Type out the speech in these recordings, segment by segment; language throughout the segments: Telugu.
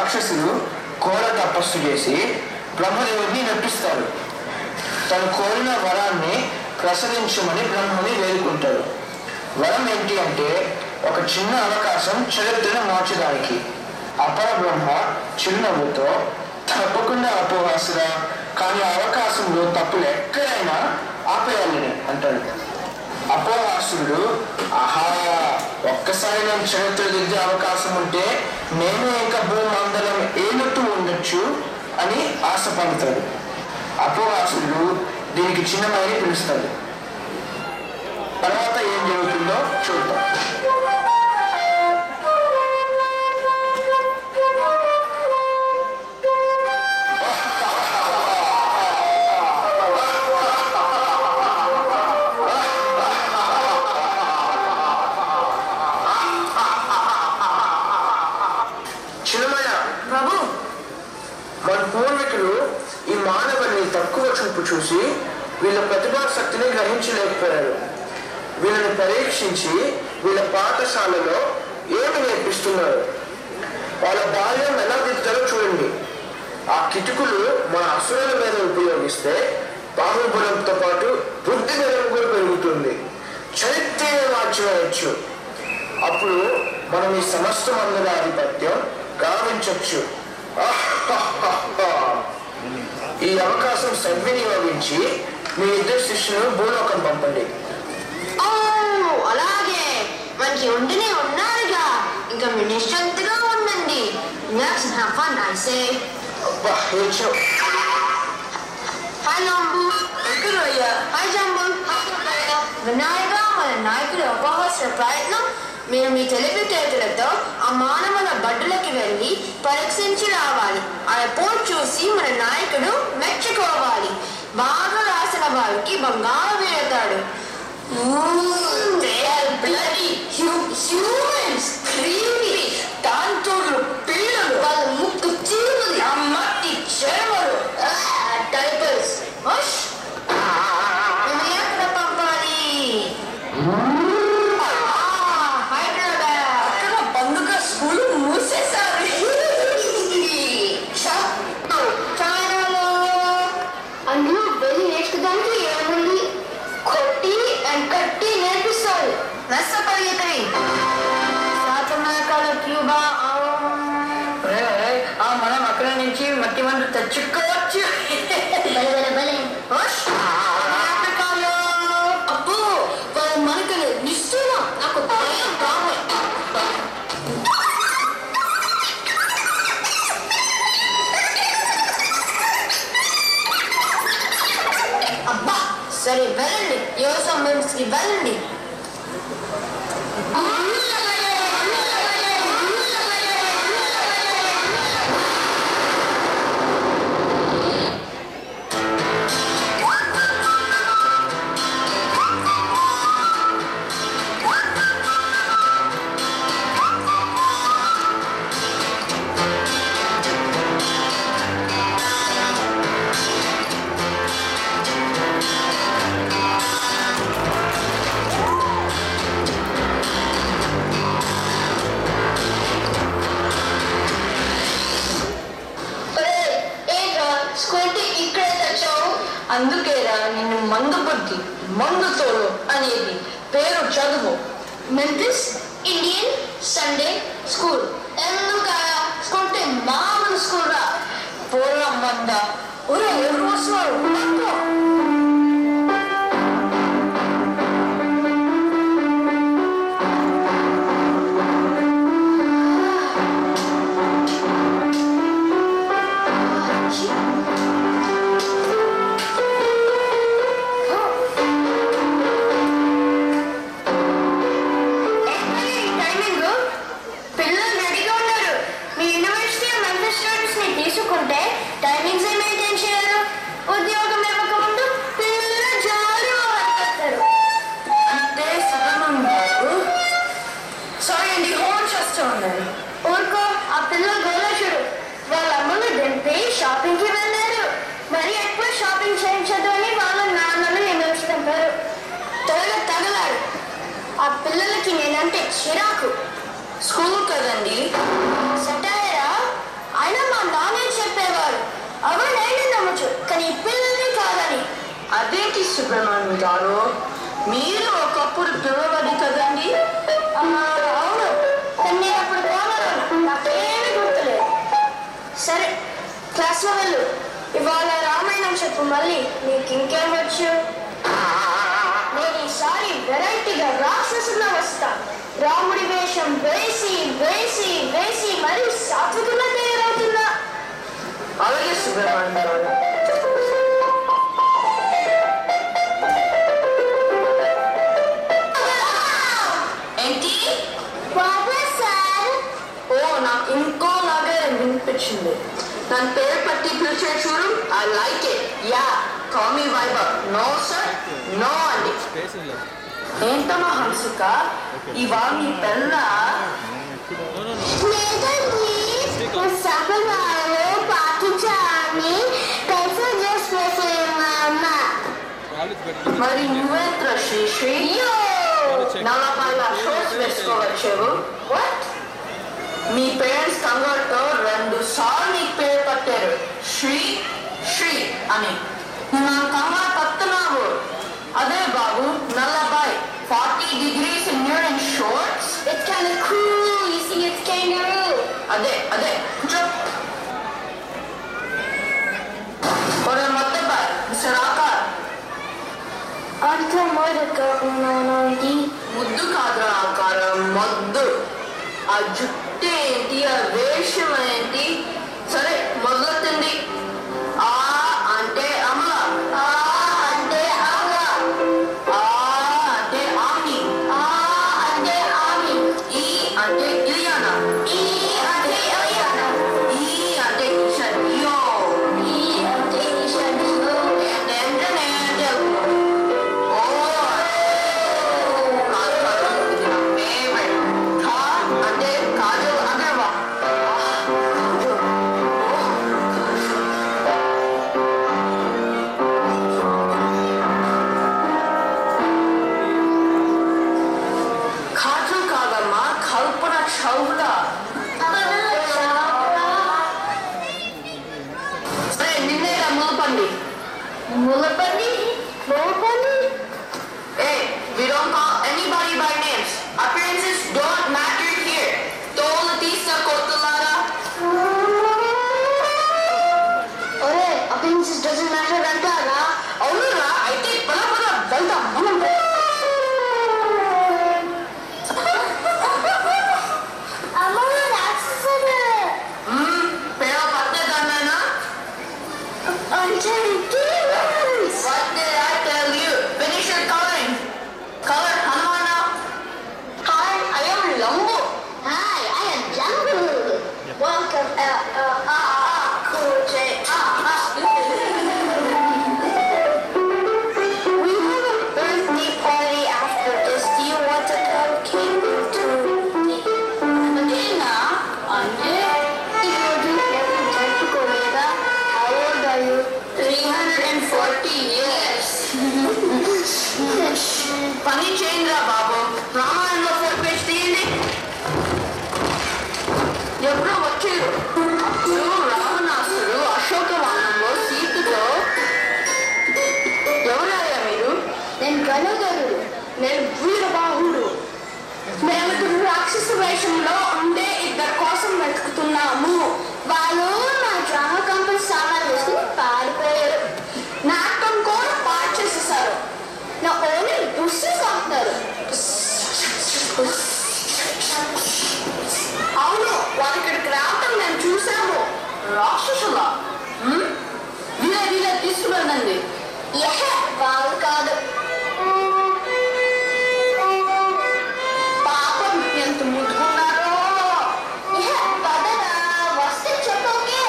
రాక్షసులు ఘోర తపస్సు చేసి బ్రహ్మదేవుడిని నొప్పిస్తారు. తను కోరిన వరాన్ని ప్రసాదించమని బ్రహ్మని వేడుకుంటాడు. వరం ఏంటి అంటే ఒక చిన్న అవకాశం చరిత్రను మార్చడానికి. అపర బ్రహ్మ చిరునవ్వుతో తప్పకుండా అపోహాసురా, కానీ అవకాశంలో తప్పులు ఎక్కడైనా ఆపేయాలని అంటాడు. అపోహాసురుడు ఆహా, ఒక్కసారి నేను చరిత్ర దిద్దే అవకాశం ఉంటే నేను ఇంకా భూమండలం ఏలుతూ ఉండొచ్చు అని ఆశపడతాడు. అపోహాసురుడు దీనికి చిన్నమని పిలుస్తాడు. తర్వాత ఏం జరుగుతుందో చూద్దాం. మన పూర్వీకులు ఈ మానవుని తక్కువ చూపు చూసి వీళ్ళ ప్రతిభాశక్తిని గ్రహించలేకపోయారు. వీళ్ళని పరీక్షించి వీళ్ళ పాఠశాలలో ఏమి నేర్పిస్తున్నారు, వాళ్ళ బాల్యం ఎలా దిద్దారో చూడండి. ఆ కిటుకులు మన అసురుల మీద ఉపయోగిస్తే బాహుబలంతో పాటు బుద్ధి బలం కూడా పెరుగుతుంది, చరిత్రనే మార్చివేయచ్చు. అప్పుడు మనం ఈ సమస్త మందుల ఆధిపత్యం గావించవచ్చు. ఈ అవకాశం సద్వినియోగించి మీ ఇద్దరు శిష్యులను భూలోకం పంపండి. అలాగే మనకి ఉంటూనే ఉన్నారుగా, ఇంకా మీరు నిశ్చింతగా ఉండండి. వినాయక మన నాయకుడు అపహాస్య ప్రయత్నం. మీరు మీ తెలివితేటలతో ఆ మానవుల బడ్డులకి వెళ్ళి పరీక్షించి రావాలి. ఆ రిపోర్ట్ చూసి మన నాయకుడు మెచ్చుకోవాలి. బాగా రాసిన వారికి బంగారు వేస్తాడు. పిల్లలు వాళ్ళ ముక్కు చీరుది, ఆ మట్టి చెరువులు టైపర్స్. ఎక్కడ పంపాలి? మనం అక్కడ నుంచి మట్టి వంట తెచ్చుకోవచ్చు. అబ్బో మనకు నిశ్చయం నాకు భయం కావాలి. అబ్బా సరే వెళ్ళండి, యువ సంబంధించి వెళ్ళండి. అందుకేరా నిన్ను మందు బుద్ధి మందు తోడు అనేది. పేరు చదువు. మెంటిస్ ఇండియన్ సండే స్కూల్. ఎందుకు స్కూల్ మామూలు స్కూల్ రా. పూర్వ మంద ఎవరు వస్తున్నారు? ఊరుకో, ఆ పిల్లలు గోలేశుడు. వాళ్ళ అమ్మలు దింపి షాపింగ్ కి వెళ్ళారు. మరి ఎక్కువ షాపింగ్ చేయించదు అని వాళ్ళ నాన్నలు విమర్శించారు. త్వరగా తగలారు. ఆ పిల్లలకి నేనంటే చిరాకు. స్కూల్ కదండి. సటాయరా అయినా మా నాన్నే చెప్పేవారు అవన్నీ నమ్మచ్చు కానీ పిల్లల్ని కాదని. అదేంటి సుబ్రహ్మణ్యం గారు, మీరు ఒకప్పుడు పిల్లవాడి కదండి? అవును, కానీ అప్పుడు పోనాను నాకేమీ గుర్తులేదు. సరే క్లాస్లో వెళ్ళు, ఇవాళ రామాయణం చెప్పు. మళ్ళీ నీకు ఇంకేం వచ్చు? నేను ఈసారి వెరైటీగా రాక్షసులా వస్తా. రాముడి వేషం వేసి వేసి వేసి మరి సాత్వికంగా తయారవుతున్నా. అలాగే సుబ్రహ్మణ్యం గారు. ఏంటి? ఓ, నాకు ఇంకోలాగే వినిపించింది. దాని పేరు పట్టి పిలిచే చూడు. I like it. Yeah, call me Vaibhav. No sir, no అండి. ఏంటమ్మా హంసిక, ఇవాళ నీ పెళ్ళ? మరి నువ్వేంట్రా శ్రీ? 40 షోస్ వేసుకోవచ్చేవు. మీ పేరెంట్స్ కంగారుతో 2 సార్లు నీకు పేరు పట్టారు, శ్రీ శ్రీ అని. నా కంగారు పడుతున్నావు. అదే బాబు, నల్లబాయ్ 40 degrees and you're in shorts. It's kind of cool. You see, it's kangaroo. అదే కూర్చో. ఒరే మొత్తబాయ్, మిస్టర్ ఆకార్. అర్థమడక ఉన్నానండి. ముద్దు కాదురా ఆకారం, మొద్దు. ఆ జుట్టు ఏంటి, ఆ వేషం ఏంటి? సరే మొదలెత్తండి. ఆ అంటే అమల, ఆ అంటే ఆగా, ఆ అంటే ఆమి, ఆ అంటే ఆమి, ఈ అంటే ఇలియానా, ఈ అంటే ఎలియానా, ఈ అంటే ఈషన్. యో, ఈ అంటే ఈషన్. ఏంటంటే ఓ కాదు, ఇది నా ఫేవరెట్. కా అంటే కాజల్ అగర్వాల్. కాజల్ కాదమ్మా, కల్పన చౌలా. సరే నిన్నేరా ములపండి. ములపండి, ములపండి. Hey, we don't call anybody by names. Appearances don't matter here. Tola tisa kotulara. ఒరే, appearances doesn't matter అంటారా? అవునురా, అయితే పద వెళ్దాం మనం. అమ్మో, రాక్షసుడు. పేరు పట్టేదాన్నేనా? అంటే demons. What did I tell you? Finish your coloring. Color Hanumana. Hi, I am Lambu. Hi, I am Jambu. Welcome, cool J. We have a birthday party after this. Do you want to come? Came to Adina, ante you do every time to go later. How old are you? 340 years. పని చేయండిరా బాబు. రామాయణంలో 4 పేజ్ తీయండి. ఎప్పుడో వచ్చారు. అప్పుడు రావణాసుడు అశోకవనంలో సీతతో, ఎవరయ్యా మీరు? నేను గణగరుడు. నేను వీరబాహుడు. మేము రాక్షస వేషంలో ఉండే 2 కోసం వెతుకుతున్నాము. వాళ్ళు నా డ్రామా కంపెనీ సామాన్లు వేసుకుని పారిపోయారు. నాటకం కూడా పాడు చేసేసారు. నా ఓన్లీ దుస్తులు కాపుతారు. అవును, వాళ్ళు ఇక్కడికి రావటం మేము చూసాము. రాక్షసులా? వీళ్ళ తీసుకువెళ్ళండి. వాళ్ళు కాదు. పాపం ఎంత ముట్టుకున్నారో. పదరా, వస్తే చెప్పోకే.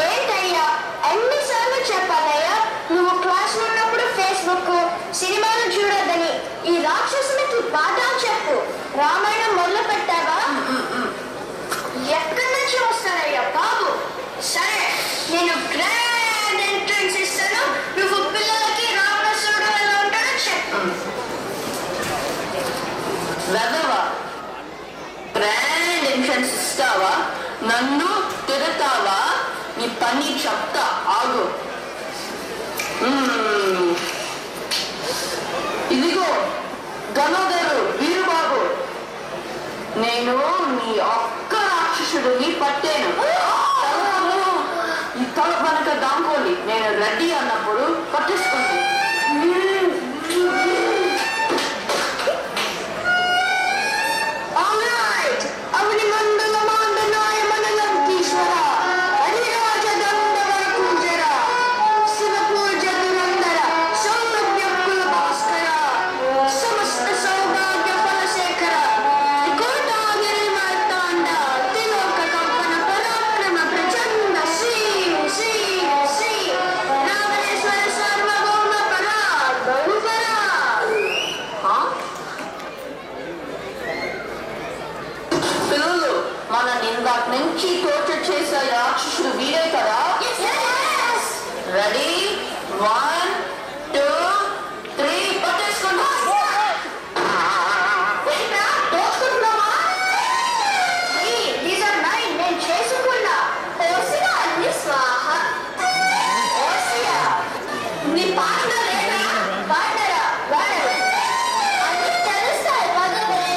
ఏంటయ్యా, ఎన్నిసార్లు చెప్పాలయ్యా నువ్వు క్లాస్ ఉన్నప్పుడు ఫేస్బుక్ సినిమాలు చూడొద్దని. ఈ రాక్షసునికి పాఠాలు చెప్పు. రామాయణం మొదలు పెట్టావా? ఎక్కడి నుంచి వస్తారయ్యా బాబు? సరే, నేను గ్రాండ్ ఎంట్రన్స్ ఇస్తాను. నువ్వు పిల్లలకి రావణాసురుడు ఎలా ఉంటాడో చెప్పు. వెదర్ కాన్ఫిడెన్స్ ఇస్తావా? నన్ను తిడతావా? నీ పని చెప్తా, ఆగు. ఇదిగో గణోదరు, వీరుబాబు, నేను నీ ఒక్క రాక్షసుడిని పట్టాను. ఈ తల వెనక దాంకోలి, నేను రెడీ అన్నప్పుడు పట్టేసుకోండి. ఇందాక నుంచి టోర్చర్ చేసే రాక్షసుడు వీరే కదా? రెడీ, 1, 2, 3, పట్టేసుకోండి. నేను చేసుకున్నా. నీ పార్ట్నర్ పార్ట్నరా? అన్ని తెలుస్తాయి పదవే.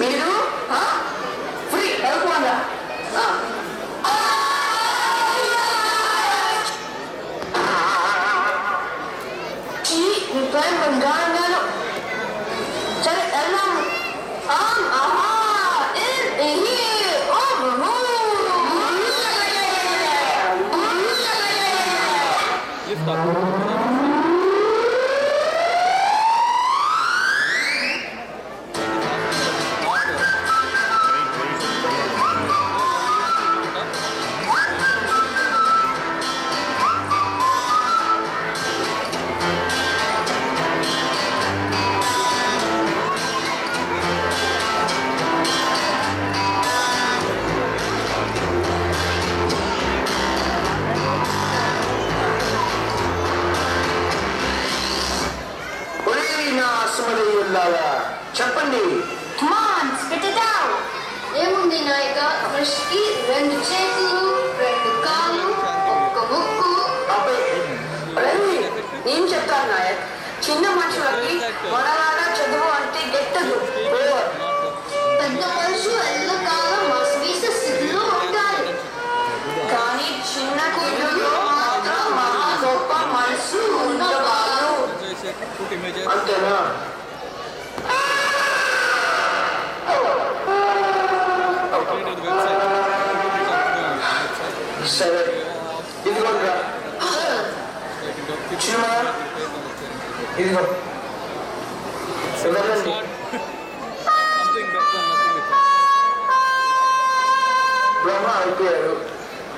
మీరు ఫ్రీ వెళ్ళకుండా మీ పేరు బంగారు. సరే వెళ్దాము. చెప్పండి. ఏముంది నాయక? మనిషికి 2 చేతులు, 2 కాళ్ళు, 1 ముక్కు. నేను చెప్తాను నాయక్, చిన్న మనుషులకి మనలాగా చదువు అంటే గెట్టదు. పెద్ద మనుషు ఎల్లకాలం మసవీస స్థితిలో ఉంటారు. కానీ చిన్న కూతురు మాత్రం మహా గొప్ప మనసు ఉన్నవారు. అంతేనా? సరే, ఇదిగోండి, ఇదిగో వెళ్ళండి. బ్రహ్మ అయిపోయారు,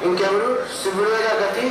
ఇంకెవరు శివుడేగా గతి.